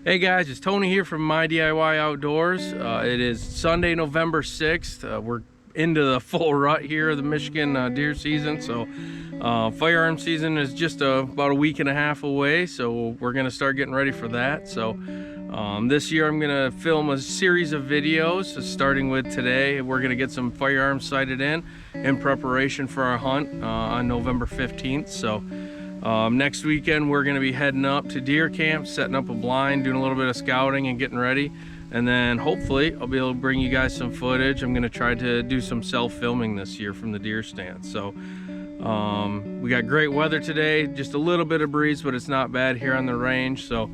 Hey guys, it's Tony here from My DIY Outdoors. It is Sunday, November 6th. We're into the full rut here of the Michigan deer season. So firearm season is just about a week and a half away. So we're gonna start getting ready for that. So this year I'm gonna film a series of videos, starting with today. We're gonna get some firearms sighted in preparation for our hunt on November 15th. So next weekend we're going to be heading up to deer camp, setting up a blind, doing a little bit of scouting and getting ready, and then hopefully I'll be able to bring you guys some footage. I'm going to try to do some self-filming this year from the deer stand. So we got great weather today, just a little bit of breeze, but it's not bad here on the range. So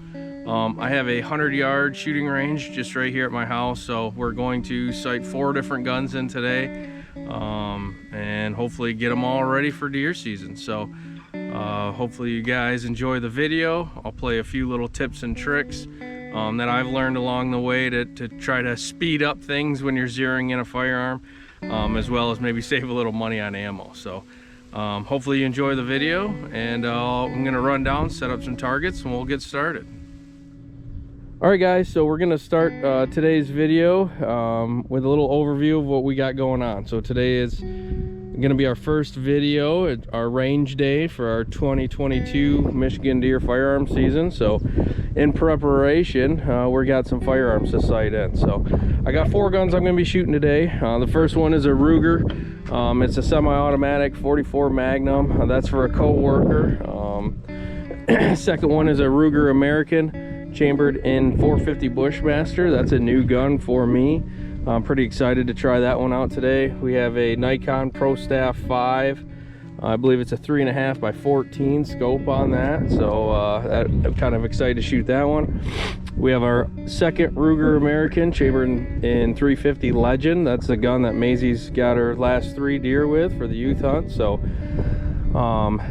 I have a 100-yard shooting range just right here at my house, so we're going to sight 4 different guns in today, and hopefully get them all ready for deer season. So hopefully you guys enjoy the video. I'll play a few little tips and tricks that I've learned along the way to try to speed up things when you're zeroing in a firearm, as well as maybe save a little money on ammo. So hopefully you enjoy the video, and I'm gonna run down, set up some targets, and we'll get started. All right guys, so we're gonna start today's video with a little overview of what we got going on. So today is gonna be our first video at our range day for our 2022 Michigan Deer Firearm season. So in preparation, we got some firearms to sight in. So I got 4 guns I'm gonna be shooting today. The first one is a Ruger. It's a semi-automatic 44 Magnum. That's for a co-worker. Second one is a Ruger American, chambered in 450 Bushmaster. That's a new gun for me. I'm pretty excited to try that one out today. We have a Nikon Pro Staff 5. I believe it's a 3.5 by 14 scope on that. So I'm kind of excited to shoot that one. We have our second Ruger American, chambered in 350 Legend. That's the gun that Maisie's got her last 3 deer with for the youth hunt. So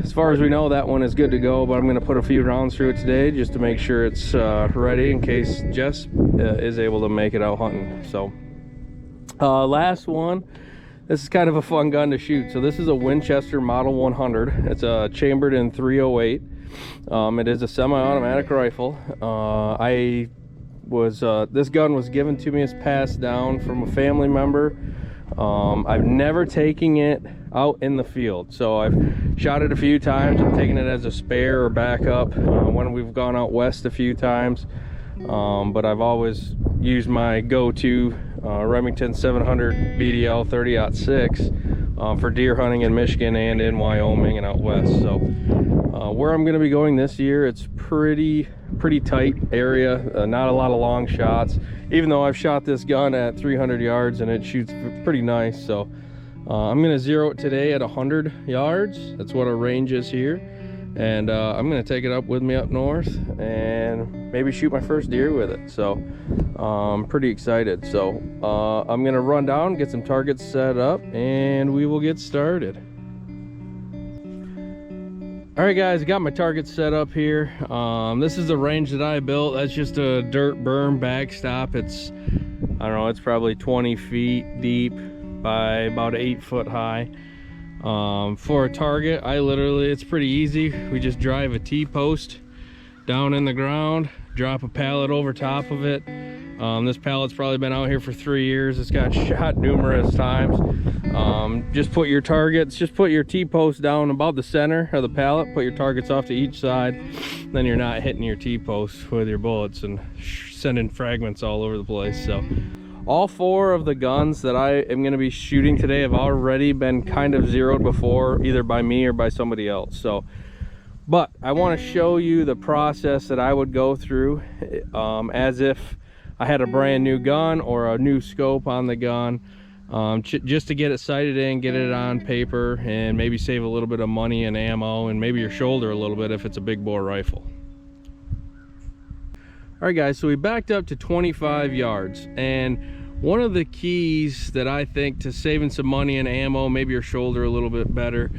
as far as we know, that one is good to go, but I'm going to put a few rounds through it today just to make sure it's ready in case Jess is able to make it out hunting. So last one, this is kind of a fun gun to shoot. So this is a Winchester Model 100. It's chambered in 308. It is a semi-automatic rifle. This gun was given to me as passed down from a family member. I've never taken it out in the field, so I've shot it a few times. I've taken it as a spare or backup when we've gone out west a few times, but I've always used my go-to Remington 700 BDL 30-06 for deer hunting in Michigan and in Wyoming and out west. So where I'm going to be going this year, it's pretty tight area, not a lot of long shots, even though I've shot this gun at 300 yards and it shoots pretty nice. So I'm going to zero it today at 100 yards. That's what our range is here, and I'm going to take it up with me up north and maybe shoot my first deer with it. So I'm pretty excited. So I'm going to run down, get some targets set up, and we will get started. All right guys, I got my targets set up here. This is the range that I built. That's just a dirt berm backstop. It's, I don't know, it's probably 20 feet deep by about 8 foot high. For a target, it's pretty easy. We just drive a T-post down in the ground, drop a pallet over top of it. This pallet's probably been out here for 3 years. It's got shot numerous times. Just put your targets, just put your T-post down about the center of the pallet, put your targets off to each side, then you're not hitting your T-post with your bullets and sending fragments all over the place. So all 4 of the guns that I am going to be shooting today have already been kind of zeroed before, either by me or by somebody else. So, but I want to show you the process that I would go through as if I had a brand new gun or a new scope on the gun, just to get it sighted in, get it on paper, and maybe save a little bit of money and ammo, and maybe your shoulder a little bit if it's a big bore rifle. All right guys, so we backed up to 25 yards, and one of the keys that I think to saving some money and ammo, maybe your shoulder a little bit better,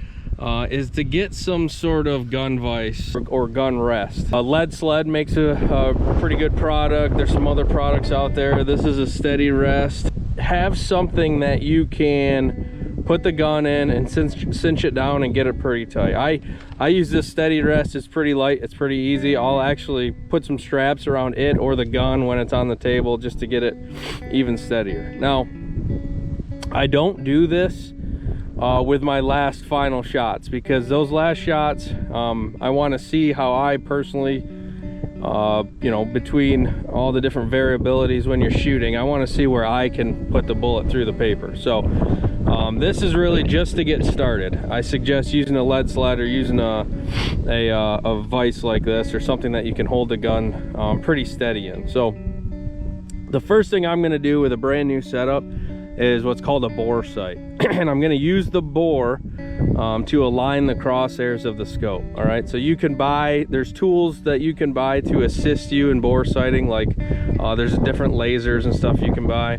is to get some sort of gun vise or gun rest. Lead Sled makes a pretty good product. There's some other products out there. This is a steady rest. Have something that you can put the gun in and cinch it down and get it pretty tight. I use this steady rest. It's pretty light, it's pretty easy. I'll actually put some straps around it or the gun when it's on the table just to get it even steadier. Now, I don't do this with my last final shots, because those last shots, I want to see how I personally, you know, between all the different variabilities when you're shooting, I want to see where I can put the bullet through the paper. So this is really just to get started. I suggest using a lead sled or using a vise like this, or something that you can hold the gun pretty steady in. So the first thing I'm going to do with a brand new setup is what's called a bore sight. And I'm going to use the bore to align the crosshairs of the scope. All right, so you can buy, there's tools that you can buy to assist you in bore sighting, like there's different lasers and stuff you can buy.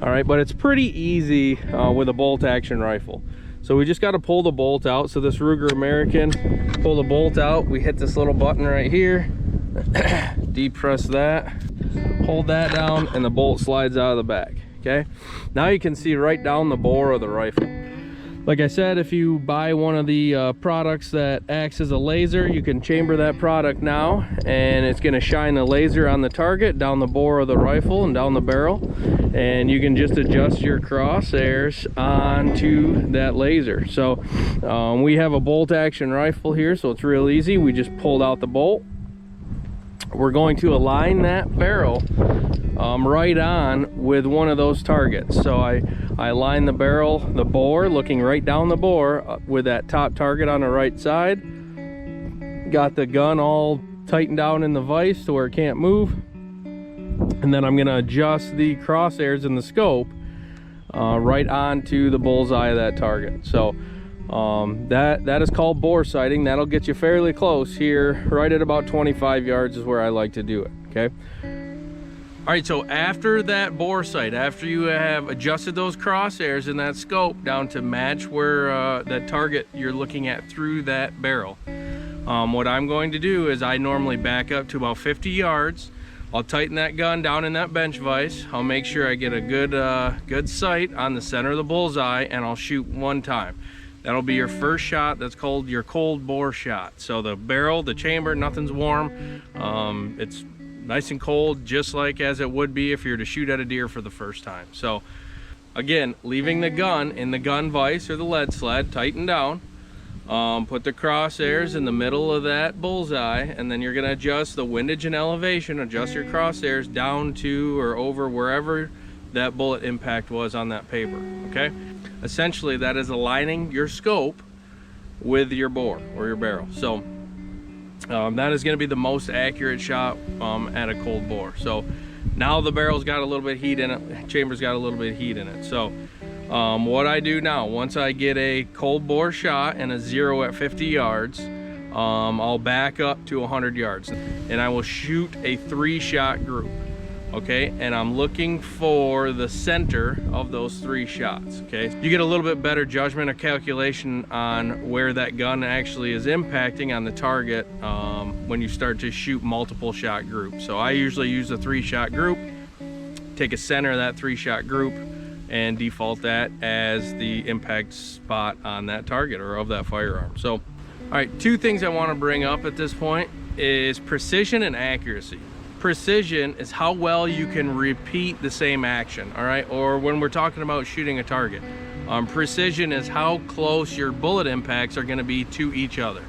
All right, but it's pretty easy with a bolt action rifle. So we just got to pull the bolt out. So this Ruger American, pull the bolt out, we hit this little button right here, depress that, hold that down, and the bolt slides out of the back. Okay, now you can see right down the bore of the rifle. Like I said, if you buy one of the products that acts as a laser, you can chamber that product now, and it's going to shine the laser on the target down the bore of the rifle and down the barrel, and you can just adjust your crosshairs onto that laser. So we have a bolt action rifle here, so it's real easy. We just pulled out the bolt. We're going to align that barrel right on with one of those targets. So I line the barrel, the bore, looking right down the bore with that top target on the right side. Got the gun all tightened down in the vise to where it can't move. And then I'm going to adjust the crosshairs in the scope right onto the bullseye of that target. So that is called bore sighting. That'll get you fairly close here, right at about 25 yards is where I like to do it. Okay. All right, so after that bore sight, after you have adjusted those crosshairs in that scope down to match where that target you're looking at through that barrel, what I'm going to do is I normally back up to about 50 yards. I'll tighten that gun down in that bench vise. I'll make sure I get a good sight on the center of the bullseye, and I'll shoot one time. That'll be your first shot. That's called your cold bore shot. So the barrel, the chamber, nothing's warm. It's nice and cold, just like as it would be if you were to shoot at a deer for the first time. So again, leaving the gun in the gun vise or the lead sled, tighten down, put the crosshairs in the middle of that bullseye, and then you're going to adjust the windage and elevation, adjust your crosshairs down to or over wherever that bullet impact was on that paper. Okay, essentially that is aligning your scope with your bore or your barrel. So that is going to be the most accurate shot at a cold bore. So now the barrel's got a little bit of heat in it, chamber's got a little bit of heat in it. So what I do now, once I get a cold bore shot and a zero at 50 yards, I'll back up to 100 yards and I will shoot a 3-shot group. Okay, and I'm looking for the center of those 3 shots. Okay, you get a little bit better judgment or calculation on where that gun actually is impacting on the target when you start to shoot multiple shot groups. So I usually use a 3-shot group, take a center of that 3-shot group, and default that as the impact spot on that target or of that firearm. So, all right, 2 things I want to bring up at this point is precision and accuracy. Precision is how well you can repeat the same action, all right? Or when we're talking about shooting a target, precision is how close your bullet impacts are going to be to each other,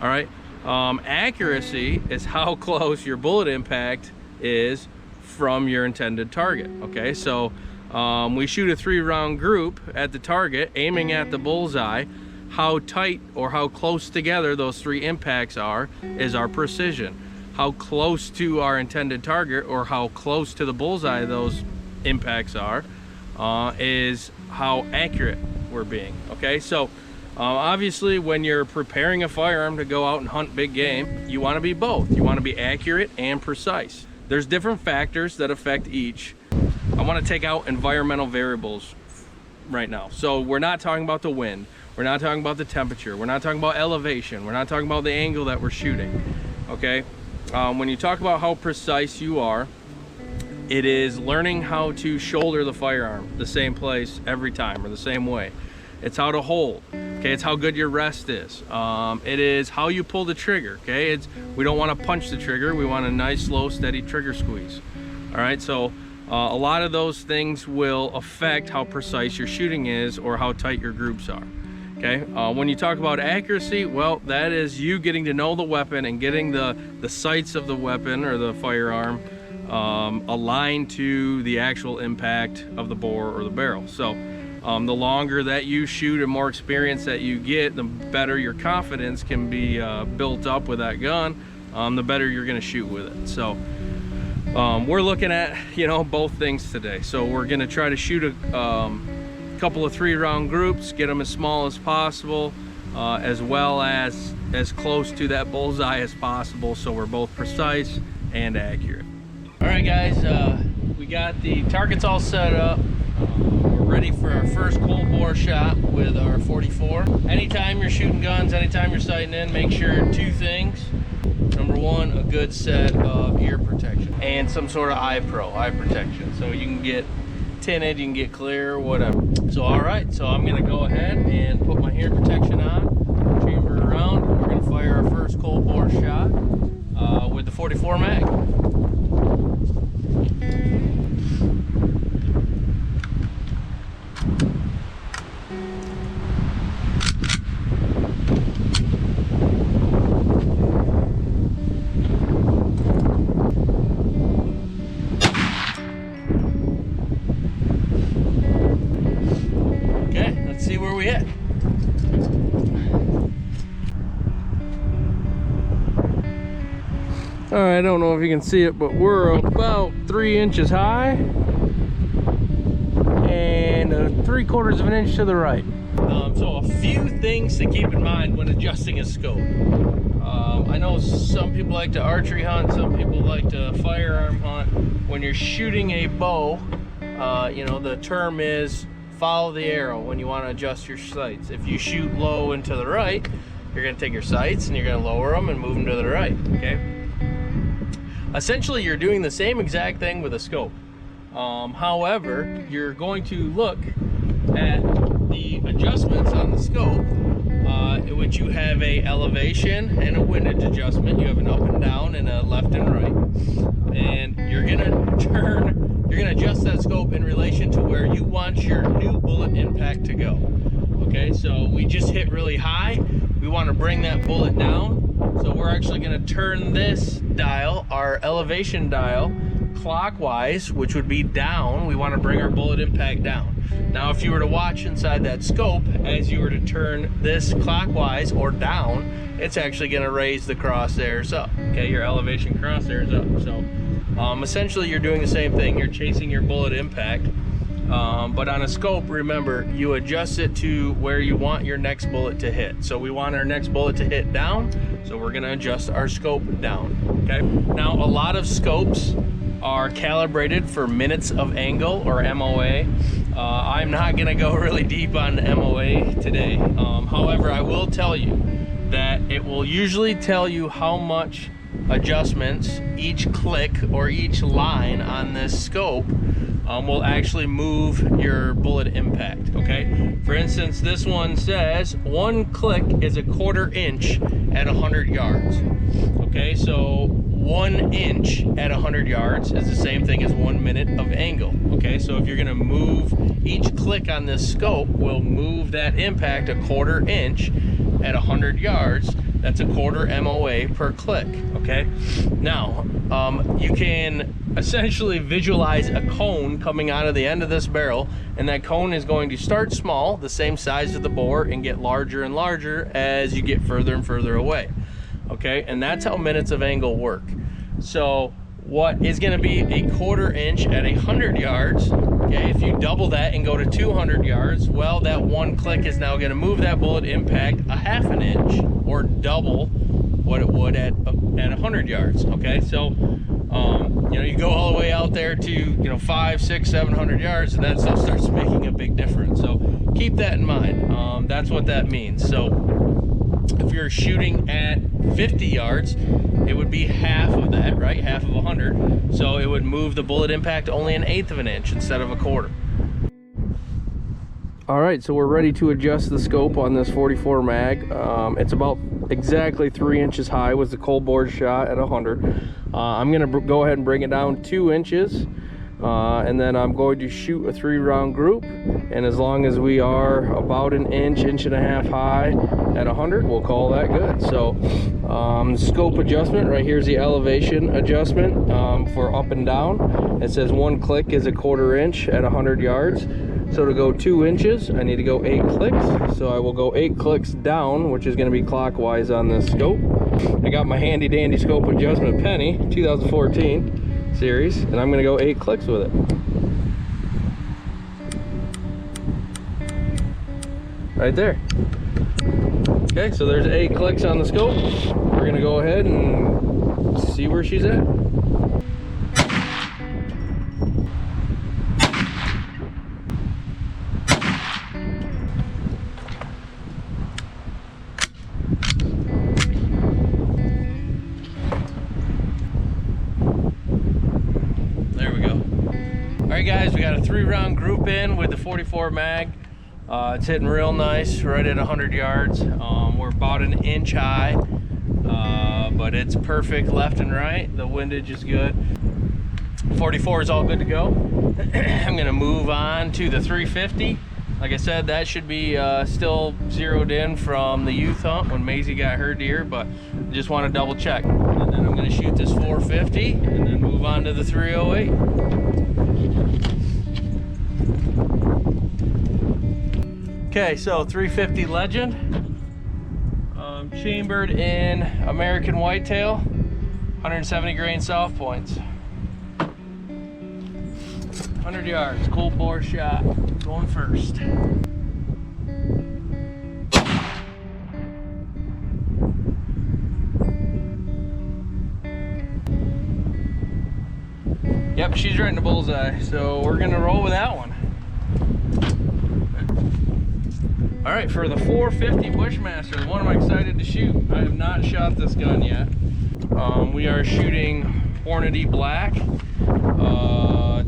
all right? Accuracy is how close your bullet impact is from your intended target. Okay, so we shoot a 3-round group at the target, aiming at the bullseye. How tight or how close together those 3 impacts are is our precision. How close to our intended target or how close to the bullseye those impacts are is how accurate we're being. Okay, so obviously when you're preparing a firearm to go out and hunt big game, you want to be both. You want to be accurate and precise. There's different factors that affect each. I want to take out environmental variables right now. So we're not talking about the wind, we're not talking about the temperature, we're not talking about elevation, we're not talking about the angle that we're shooting. Okay, when you talk about how precise you are, it is learning how to shoulder the firearm the same place every time or the same way. It's how to hold. Okay, it's how good your rest is. It is how you pull the trigger. Okay, we don't want to punch the trigger. We want a nice, slow, steady trigger squeeze. All right, so a lot of those things will affect how precise your shooting is or how tight your groups are. Okay, when you talk about accuracy, well, that is you getting to know the weapon and getting the sights of the weapon or the firearm aligned to the actual impact of the bore or the barrel. So the longer that you shoot and more experience that you get, the better your confidence can be built up with that gun, the better you're going to shoot with it. So we're looking at, you know, both things today. So we're going to try to shoot a couple of 3-round groups, get them as small as possible, as well as close to that bullseye as possible, so we're both precise and accurate. All right, guys, we got the targets all set up. We're ready for our first cold bore shot with our 44. Anytime you're shooting guns, anytime you're sighting in, make sure 2 things. Number 1, a good set of ear protection and some sort of eye protection, so you can get tinted, you can get clear, whatever. So all right, so I'm gonna go ahead and put my ear protection on, chamber it around, and we're gonna fire our first cold bore shot with the 44 mag. See where we hit. All right, I don't know if you can see it, but we're about 3 inches high and 3/4 of an inch to the right. So a few things to keep in mind when adjusting a scope. I know some people like to archery hunt, some people like to firearm hunt. When you're shooting a bow, you know, the term is follow the arrow when you want to adjust your sights. If you shoot low and to the right, you're going to take your sights and you're going to lower them and move them to the right. Okay. Essentially, you're doing the same exact thing with a scope. However, you're going to look at the adjustments on the scope, in which you have a elevation and a windage adjustment. You have an up and down and a left and right, and you're going to adjust that scope in relation to where you want your new bullet impact to go. Okay, so we just hit really high. We want to bring that bullet down. So we're actually going to turn this dial, our elevation dial, clockwise, which would be down. We want to bring our bullet impact down. Now, if you were to watch inside that scope, as you were to turn this clockwise or down, it's actually going to raise the crosshairs up. Okay, your elevation crosshairs up. So essentially, you're doing the same thing. You're chasing your bullet impact, but on a scope, remember, you adjust it to where you want your next bullet to hit. So we want our next bullet to hit down, so we're going to adjust our scope down. Okay. Now, a lot of scopes are calibrated for minutes of angle, or MOA. I'm not going to go really deep on MOA today. However, I will tell you that it will usually tell you how much adjustments each click or each line on this scope will actually move your bullet impact. Okay, for instance, this one says 1 click is a 1/4 inch at 100 yards. Okay, so 1 inch at 100 yards is the same thing as 1 minute of angle. Okay, so if you're going to move, each click on this scope will move that impact a 1/4 inch at 100 yards. That's a 1/4 MOA per click. Okay, now you can essentially visualize a cone coming out of the end of this barrel, and that cone is going to start small, the same size of the bore, and get larger and larger as you get further and further away. Okay, and that's how minutes of angle work. So what is going to be a 1/4 inch at 100 yards, okay, if you double that and go to 200 yards, well, that 1 click is now going to move that bullet impact a 1/2 inch, or double what it would at 100 yards. Okay, so you know, you go all the way out there to, you know, 500, 600, 700 yards, and that stuff starts making a big difference. So keep that in mind. That's what that means. So if you're shooting at 50 yards, it would be half of that, right? Half of 100. So it would move the bullet impact only 1/8 of an inch instead of a 1/4. All right, so we're ready to adjust the scope on this 44 mag. It's about exactly 3 inches high with the cold bore shot at 100. I'm gonna go ahead and bring it down 2 inches, and then I'm going to shoot a 3-round group. And as long as we are about an inch, inch and a half high at 100, we'll call that good. So scope adjustment, right here's the elevation adjustment for up and down. It says 1 click is a 1/4 inch at 100 yards. So to go 2 inches, I need to go 8 clicks. So I will go 8 clicks down, which is going to be clockwise on this scope. I got my handy dandy scope adjustment penny, 2014 series, and I'm going to go 8 clicks with it. Right there. Okay, so there's 8 clicks on the scope. We're going to go ahead and see where she's at. Alright guys, we got a 3-round group in with the 44 mag. It's hitting real nice, right at 100 yards. We're about an inch high, but it's perfect left and right. The windage is good. 44 is all good to go. I'm gonna move on to the 350. Like I said, that should be still zeroed in from the youth hunt when Maisie got her deer, but just want to double check. And then I'm gonna shoot this 450 and then move on to the 308. Okay, so 350 Legend, chambered in American Whitetail, 170 grain soft points. 100 yards, cold bore shot, going first. Yep, she's right in the bullseye, so we're gonna roll with that one. All right, for the 450 Bushmaster, the one I'm excited to shoot. I have not shot this gun yet. We are shooting Hornady Black,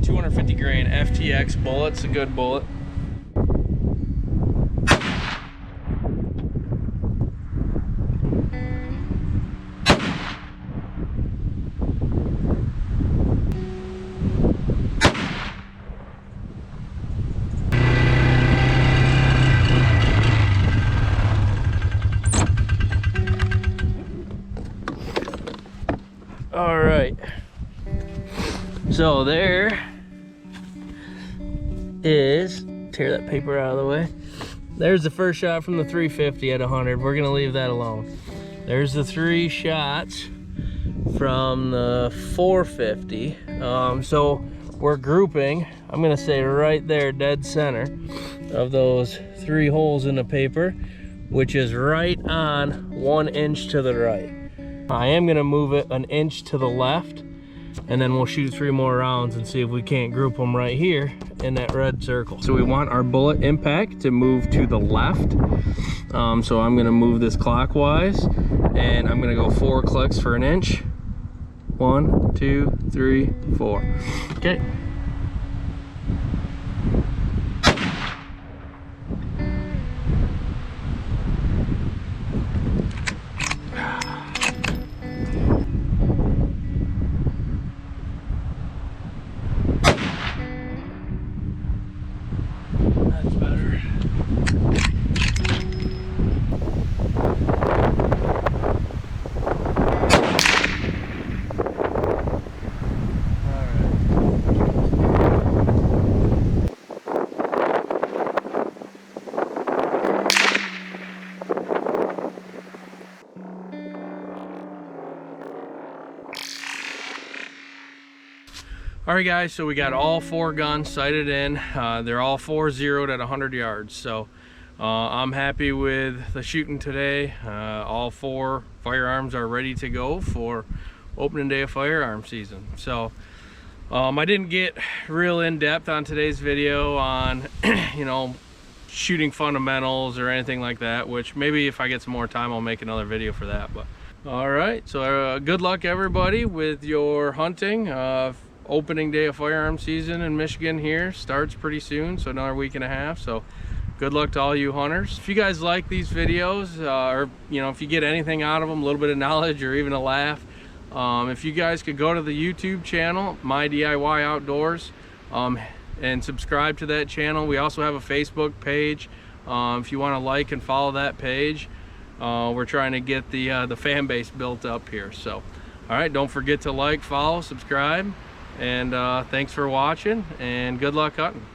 250 grain FTX bullet. It's a good bullet. All right, so there is, tear that paper out of the way. There's the first shot from the 350 at 100. We're gonna leave that alone. There's the 3 shots from the 450. So we're grouping, I'm gonna say right there, dead center of those 3 holes in the paper, which is right on 1 inch to the right. I am gonna move it an inch to the left, and then we'll shoot 3 more rounds and see if we can't group them right here in that red circle. So we want our bullet impact to move to the left. So I'm gonna move this clockwise, and I'm gonna go 4 clicks for an inch. 1, 2, 3, 4. Okay. All right guys, so we got all 4 guns sighted in. They're all 4 zeroed at 100 yards. So I'm happy with the shooting today. All 4 firearms are ready to go for opening day of firearm season. So I didn't get real in-depth on today's video on you know, shooting fundamentals or anything like that, which maybe if I get some more time I'll make another video for that. But all right, so good luck everybody with your hunting. Opening day of firearm season in Michigan here starts pretty soon, so another week and a half. So good luck to all you hunters. If you guys like these videos, or if you get anything out of them, a little bit of knowledge or even a laugh, if you guys could go to the YouTube channel, My DIY Outdoors, and subscribe to that channel. We also have a Facebook page. If you want to like and follow that page, we're trying to get the fan base built up here. So, all right, don't forget to like, follow, subscribe, and thanks for watching, and good luck hunting.